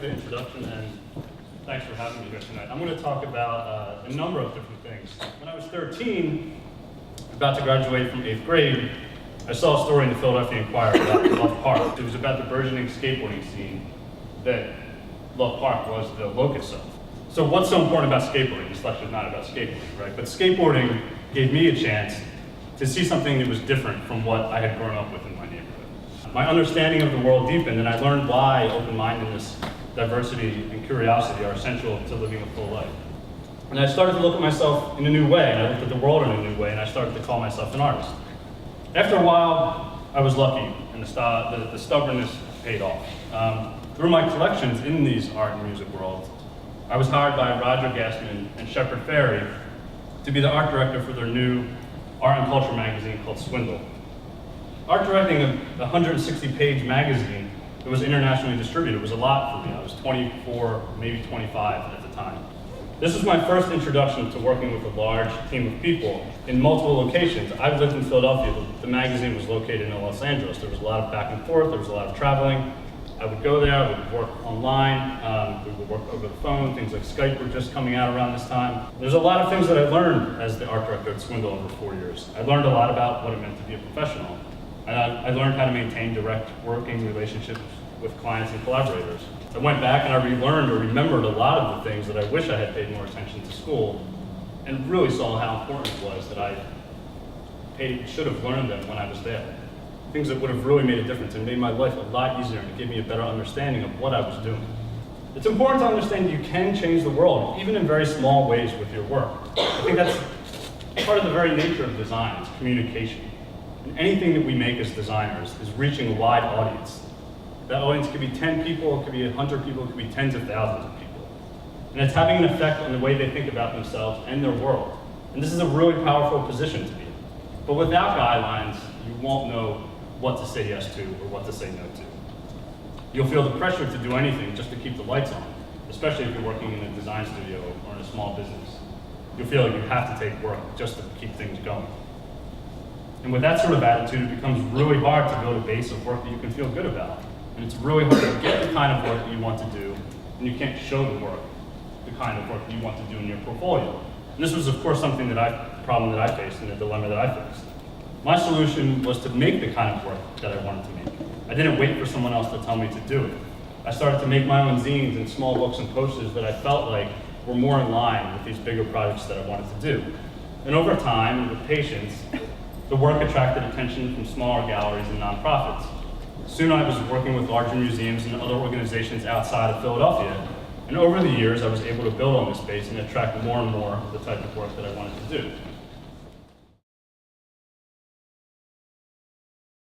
for the introduction, and thanks for having me here tonight. I'm going to talk about a number of different things. When I was 13, about to graduate from 8th grade, I saw a story in the Philadelphia Inquirer about Love Park. It was about the burgeoning skateboarding scene that Love Park was the locus of. So what's so important about skateboarding? This lecture is not about skateboarding, right? But skateboarding gave me a chance to see something that was different from what I had grown up with in my neighborhood. My understanding of the world deepened, and I learned why open-mindedness, diversity, and curiosity are essential to living a full life. And I started to look at myself in a new way, and I looked at the world in a new way, and I started to call myself an artist. After a while, I was lucky, and the stubbornness paid off. Through my collections in these art and music worlds, I was hired by Roger Gassman and Shepard Fairey to be the art director for their new art and culture magazine called Swindle. Art directing a 160-page magazine that was internationally distributed was a lot for me. I was 24, maybe 25 at the time. This was my first introduction to working with a large team of people in multiple locations. I lived in Philadelphia. The magazine was located in Los Angeles. There was a lot of back and forth. There was a lot of traveling. I would go there. I would work online. We would work over the phone. Things like Skype were just coming out around this time. There's a lot of things that I learned as the art director at Swindle over 4 years. I learned a lot about what it meant to be a professional. And I learned how to maintain direct working relationships with clients and collaborators. I went back and I relearned or remembered a lot of the things that I wish I had paid more attention to school, and really saw how important it was that I should have learned them when I was there. Things that would have really made a difference and made my life a lot easier, and it gave me a better understanding of what I was doing. It's important to understand you can change the world, even in very small ways with your work. I think that's part of the very nature of design, it's communication. And anything that we make as designers is reaching a wide audience. That audience could be 10 people, it could be 100 people, it could be tens of thousands of people. And it's having an effect on the way they think about themselves and their world. And this is a really powerful position to be in. But without guidelines, you won't know what to say yes to or what to say no to. You'll feel the pressure to do anything just to keep the lights on, especially if you're working in a design studio or in a small business. You'll feel like you have to take work just to keep things going. And with that sort of attitude, it becomes really hard to build a base of work that you can feel good about. And it's really hard to get the kind of work that you want to do, and you can't show the kind of work that you want to do in your portfolio. And this was, of course, problem that I faced and a dilemma that I faced. My solution was to make the kind of work that I wanted to make. I didn't wait for someone else to tell me to do it. I started to make my own zines and small books and posters that I felt like were more in line with these bigger projects that I wanted to do. And over time, and with patience, the work attracted attention from smaller galleries and nonprofits. Soon I was working with larger museums and other organizations outside of Philadelphia, and over the years I was able to build on this base and attract more and more of the type of work that I wanted to do.